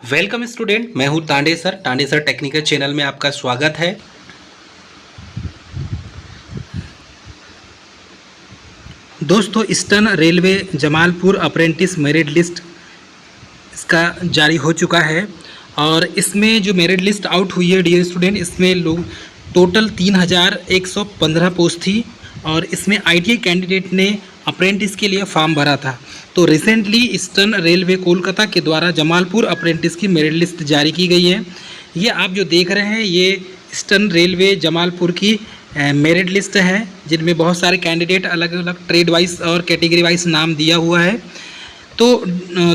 Welcome student, मैं हूं Tande sir technical channel में आपका स्वागत है। दोस्तों, eastern railway Jamalpur apprentice merit list इसका जारी हो चुका है और इसमें जो मेरिट लिस्ट आउट हुई है डियर स्टूडेंट, इसमें लोग टोटल 3115 पोस्ट थी और इसमें आईटीआई कैंडिडेट ने अप्रेंटिस के लिए फॉर्म भरा था। तो रिसेंटली ईस्टर्न रेलवे कोलकाता के द्वारा जमालपुर अप्रेंटिस की मेरिट लिस्ट जारी की गई है। ये आप जो देख रहे हैं ये ईस्टर्न रेलवे जमालपुर की मेरिट लिस्ट है, जिनमें बहुत सारे कैंडिडेट अलग अलग ट्रेड वाइज और कैटेगरी वाइज नाम दिया हुआ है। तो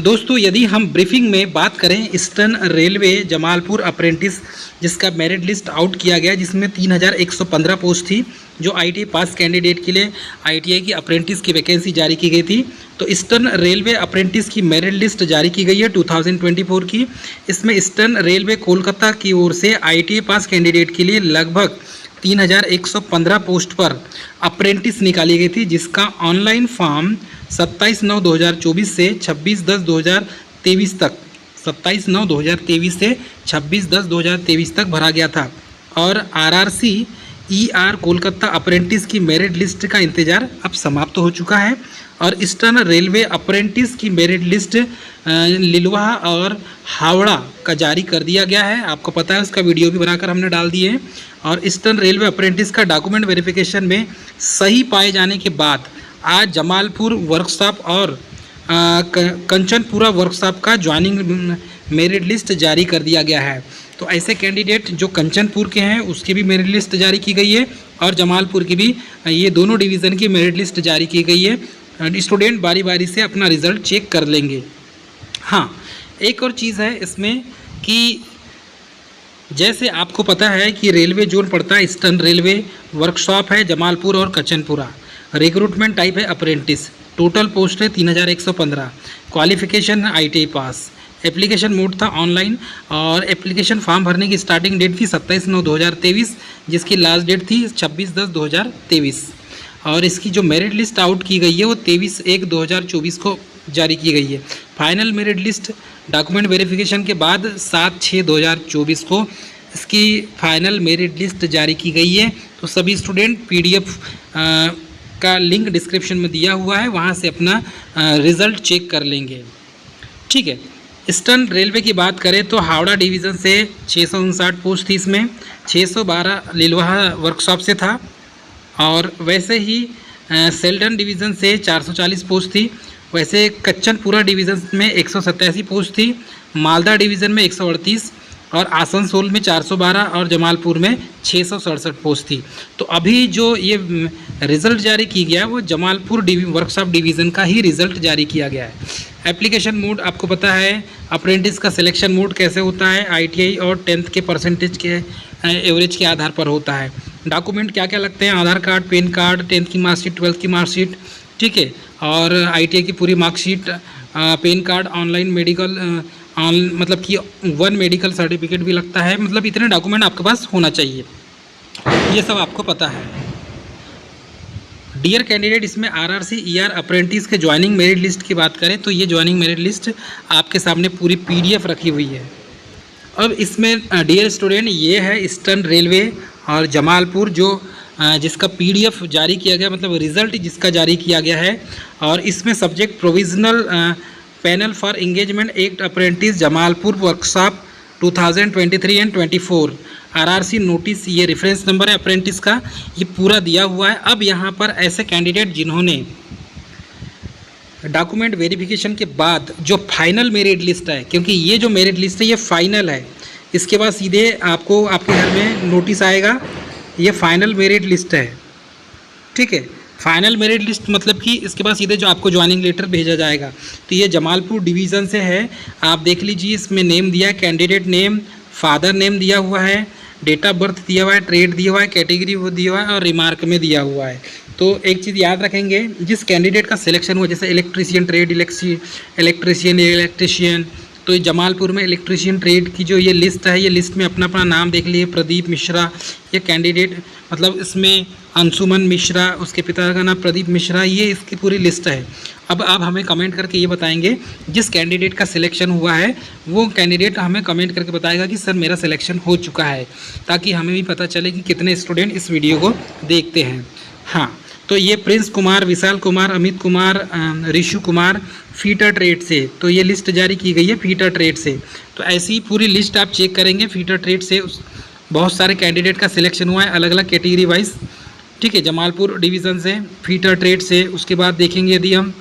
दोस्तों, यदि हम ब्रीफिंग में बात करें ईस्टर्न रेलवे जमालपुर अप्रेंटिस जिसका मेरिट लिस्ट आउट किया गया, जिसमें 3115 पोस्ट थी जो आईटीआई पास कैंडिडेट के लिए आईटीआई की अप्रेंटिस की वैकेंसी जारी की गई थी। तो ईस्टर्न रेलवे अप्रेंटिस की मेरिट लिस्ट जारी की गई है 2024 की। इसमें ईस्टर्न रेलवे कोलकाता की ओर से आईटीआई पास कैंडिडेट के लिए लगभग 3115 पोस्ट पर अप्रेंटिस निकाली गई थी, जिसका ऑनलाइन फॉर्म 27/9/2024 से 26/10/2023 तक 27/9/2023 से 26/10/2023 तक भरा गया था। और आरआरसी ईआर कोलकाता अप्रेंटिस की मेरिट लिस्ट का इंतज़ार अब समाप्त हो चुका है और ईस्टर्न रेलवे अप्रेंटिस की मेरिट लिस्ट लिलुआ और हावड़ा का जारी कर दिया गया है। आपको पता है, उसका वीडियो भी बनाकर हमने डाल दिए हैं। और ईस्टर्न रेलवे अप्रेंटिस का डॉक्यूमेंट वेरिफिकेशन में सही पाए जाने के बाद आज जमालपुर वर्कशॉप और कंचनपुरा वर्कशॉप का ज्वाइनिंग मेरिट लिस्ट जारी कर दिया गया है। तो ऐसे कैंडिडेट जो कंचनपुर के हैं उसकी भी मेरिट लिस्ट जारी की गई है और जमालपुर की भी, ये दोनों डिवीज़न की मेरिट लिस्ट जारी की गई है। स्टूडेंट बारी बारी से अपना रिज़ल्ट चेक कर लेंगे। हाँ, एक और चीज़ है इसमें कि जैसे आपको पता है कि रेलवे जोन पड़ता है ईस्टर्न रेलवे वर्कशॉप है जमालपुर और कंचनपुरा। रिक्रूटमेंट टाइप है अप्रेंटिस। टोटल पोस्ट है 3115। क्वालिफिकेशन है आईटीआई पास। एप्लीकेशन मोड था ऑनलाइन और एप्लीकेशन फॉर्म भरने की स्टार्टिंग डेट थी 27/9/2023, जिसकी लास्ट डेट थी 26/10/2023। और इसकी जो मेरिट लिस्ट आउट की गई है वो 23/1/2024 को जारी की गई है। Final merit list document verification के बाद 7/6/2024 को इसकी फाइनल मेरिट लिस्ट जारी की गई है। तो सभी स्टूडेंट पीडीएफ का लिंक डिस्क्रिप्शन में दिया हुआ है, वहाँ से अपना रिज़ल्ट चेक कर लेंगे। ठीक है। ईस्टर्न रेलवे की बात करें तो हावड़ा डिवीज़न से 659 पोस्ट थी, इसमें 612 लिलुआ वर्कशॉप से था। और वैसे ही सेल्डन डिवीज़न से 440 पोस्ट थी। वैसे कच्चनपुरा डिवीज़न में 187 पोस्ट थी। मालदा डिवीज़न में 138 और आसनसोल में 412 और जमालपुर में 667 पोस्ट थी। तो अभी जो ये रिज़ल्ट जारी किया गया वो जमालपुर वर्कशॉप डिवीज़न का ही रिज़ल्ट जारी किया गया है। एप्लीकेशन मोड आपको पता है, अप्रेंटिस का सिलेक्शन मोड कैसे होता है, आईटीआई और 10th के परसेंटेज के एवरेज के आधार पर होता है। डॉक्यूमेंट क्या क्या लगते हैं, आधार कार्ड, पैन कार्ड, 10th की मार्कशीट, 12th की मार्कशीट, ठीक है, और आईटीआई की पूरी marksheet, pan card, online medical, मतलब कि 1 मेडिकल सर्टिफिकेट भी लगता है। मतलब इतने डॉक्यूमेंट आपके पास होना चाहिए, ये सब आपको पता है। डियर कैंडिडेट, इसमें आरआरसी ईआर अप्रेंटिस के ज्वाइनिंग मेरिट लिस्ट की बात करें तो ये ज्वाइनिंग मेरिट लिस्ट आपके सामने पूरी पीडीएफ रखी हुई है। अब इसमें डियर स्टूडेंट, ये है ईस्टर्न रेलवे और जमालपुर जो जिसका पीडीएफ जारी किया गया, मतलब रिज़ल्ट जिसका जारी किया गया है। और इसमें subject provisional panel for engagement act apprentice Jamalpur workshop 2023 and 24 RRC notice, ये रेफरेंस नंबर है अप्रेंटिस का, ये पूरा दिया हुआ है। अब यहाँ पर ऐसे कैंडिडेट जिन्होंने डॉक्यूमेंट वेरिफिकेशन के बाद जो फाइनल मेरिट लिस्ट है, क्योंकि ये जो मेरिट लिस्ट है ये फाइनल है, इसके बाद सीधे आपको आपके घर में नोटिस आएगा, ये फाइनल मेरिट लिस्ट है। ठीक है, फाइनल मेरिट लिस्ट मतलब कि इसके बाद सीधे जो आपको ज्वाइनिंग लेटर भेजा जाएगा। तो ये जमालपुर डिवीज़न से है, आप देख लीजिए, इसमें नेम दिया है, कैंडिडेट नेम, फादर नेम दिया हुआ है, डेट ऑफ बर्थ दिया हुआ है, ट्रेड दिया हुआ है, कैटेगरी वो दिया हुआ है और रिमार्क में दिया हुआ है। तो एक चीज़ याद रखेंगे, जिस कैंडिडेट का सिलेक्शन हुआ, जैसे इलेक्ट्रीशियन ट्रेड, इलेक्ट्रीशियन, तो ये जमालपुर में इलेक्ट्रीशियन ट्रेड की जो ये लिस्ट है, ये लिस्ट में अपना अपना नाम देख लीजिए। प्रदीप मिश्रा ये कैंडिडेट, मतलब इसमें अंशुमन मिश्रा, उसके पिता का नाम प्रदीप मिश्रा, ये इसकी पूरी लिस्ट है। अब आप हमें कमेंट करके ये बताएंगे जिस कैंडिडेट का सिलेक्शन हुआ है वो कैंडिडेट हमें कमेंट करके बताएगा कि सर मेरा सिलेक्शन हो चुका है, ताकि हमें भी पता चले कि कितने स्टूडेंट इस वीडियो को देखते हैं। हाँ, तो ये Prince Kumar, Vishal Kumar, Amit Kumar, Rishu Kumar fitter trade से, तो ये लिस्ट जारी की गई है फीटर ट्रेड से। तो ऐसी पूरी लिस्ट आप चेक करेंगे फीटर ट्रेड से, बहुत सारे कैंडिडेट का सिलेक्शन हुआ है अलग अलग कैटेगरी वाइज, ठीक है। जमालपुर डिवीज़न से, फीटर ट्रेड से, उसके बाद देखेंगे यदि हम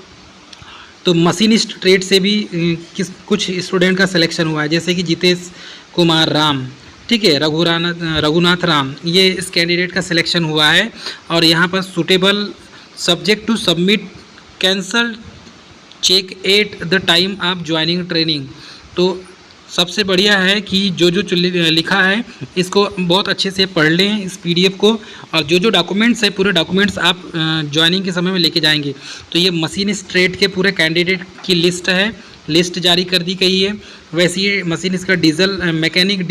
तो मशीनिस्ट ट्रेड से भी कुछ स्टूडेंट का सिलेक्शन हुआ है, जैसे कि जितेश कुमार राम, ठीक है, रघुनाथ राम, ये इस कैंडिडेट का सिलेक्शन हुआ है। और यहाँ पर suitable subject to submit cancel check at the time of joining training. तो सबसे बढ़िया है कि जो लिखा है इसको बहुत अच्छे से पढ़ लें इस PDF को, और जो डॉक्यूमेंट्स है पूरे डॉक्यूमेंट्स आप ज्वाइनिंग के समय में लेके जाएंगे। तो ये मशीनिस्ट ट्रेड के पूरे कैंडिडेट की लिस्ट है, लिस्ट जारी कर दी गई है। वैसे ही मशीनिस्ट का मैकेनिक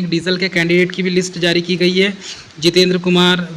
डीजल के कैंडिडेट की भी लिस्ट जारी की गई है। जितेंद्र कुमार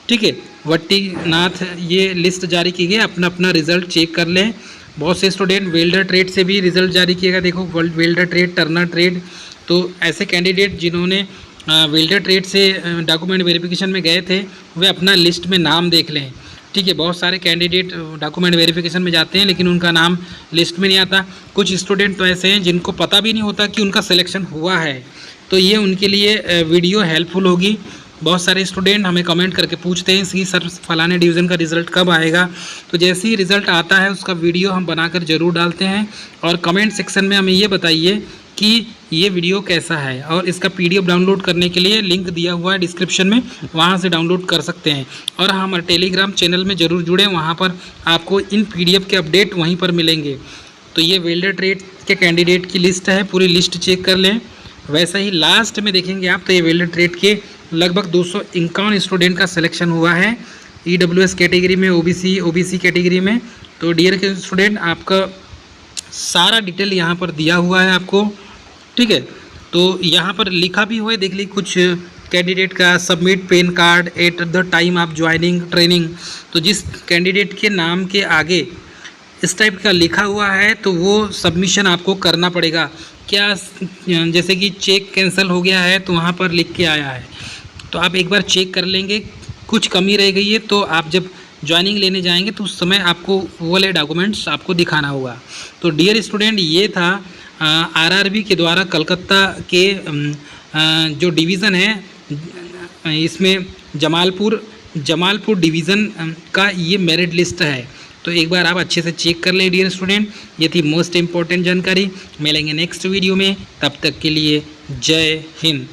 ठीक है, वट्टीनाथ, ये लिस्ट जारी की गई है, अपना अपना रिजल्ट चेक कर लें। बहुत से स्टूडेंट वेल्डर ट्रेड से भी रिजल्ट जारी किएगा, देखो वेल्डर ट्रेड, टर्नर ट्रेड। तो ऐसे कैंडिडेट जिन्होंने वेल्डर ट्रेड से डॉक्यूमेंट वेरिफिकेशन में गए थे वे अपना लिस्ट में नाम देख लें, ठीक है। बहुत सारे कैंडिडेट डॉक्यूमेंट वेरिफिकेशन में जाते हैं लेकिन उनका नाम लिस्ट में नहीं आता। कुछ स्टूडेंट तो ऐसे हैं जिनको पता भी नहीं होता कि उनका सिलेक्शन हुआ है, तो ये उनके लिए वीडियो हेल्पफुल होगी। बहुत सारे स्टूडेंट हमें कमेंट करके पूछते हैं कि सर फलाने डिवीज़न का रिज़ल्ट कब आएगा, तो जैसे ही रिज़ल्ट आता है उसका वीडियो हम बनाकर ज़रूर डालते हैं। और कमेंट सेक्शन में हमें ये बताइए कि ये वीडियो कैसा है, और इसका PDF डाउनलोड करने के लिए लिंक दिया हुआ है डिस्क्रिप्शन में, वहाँ से डाउनलोड कर सकते हैं। और हमारे टेलीग्राम चैनल में ज़रूर जुड़ें, वहाँ पर आपको इन PDF के अपडेट वहीं पर मिलेंगे। तो ये वेल्डर ट्रेड के कैंडिडेट की लिस्ट है, पूरी लिस्ट चेक कर लें। वैसा ही लास्ट में देखेंगे आप तो ये वेल्डर ट्रेड के लगभग 251 स्टूडेंट का सिलेक्शन हुआ है EWS कैटेगरी में, OBC कैटेगरी में। तो डियर के स्टूडेंट, आपका सारा डिटेल यहाँ पर दिया हुआ है आपको, ठीक है। तो यहाँ पर लिखा भी हुआ है, देख लीजिए कुछ कैंडिडेट का submit pan card eight the time of joining training. तो जिस कैंडिडेट के नाम के आगे इस टाइप का लिखा हुआ है तो वो सबमिशन आपको करना पड़ेगा। क्या जैसे कि चेक कैंसिल हो गया है तो वहाँ पर लिख के आया है, तो आप एक बार चेक कर लेंगे। कुछ कमी रह गई है तो आप जब ज्वाइनिंग लेने जाएंगे तो उस समय आपको वो वाले डॉक्यूमेंट्स आपको दिखाना होगा। तो डियर स्टूडेंट, ये था RRB के द्वारा कलकत्ता के जो डिवीज़न है इसमें जमालपुर डिवीज़न का ये मेरिट लिस्ट है। तो एक बार आप अच्छे से चेक कर लें डियर स्टूडेंट। ये थी मोस्ट इम्पोर्टेंट जानकारी। मिलेंगे नेक्स्ट वीडियो में, तब तक के लिए जय हिंद।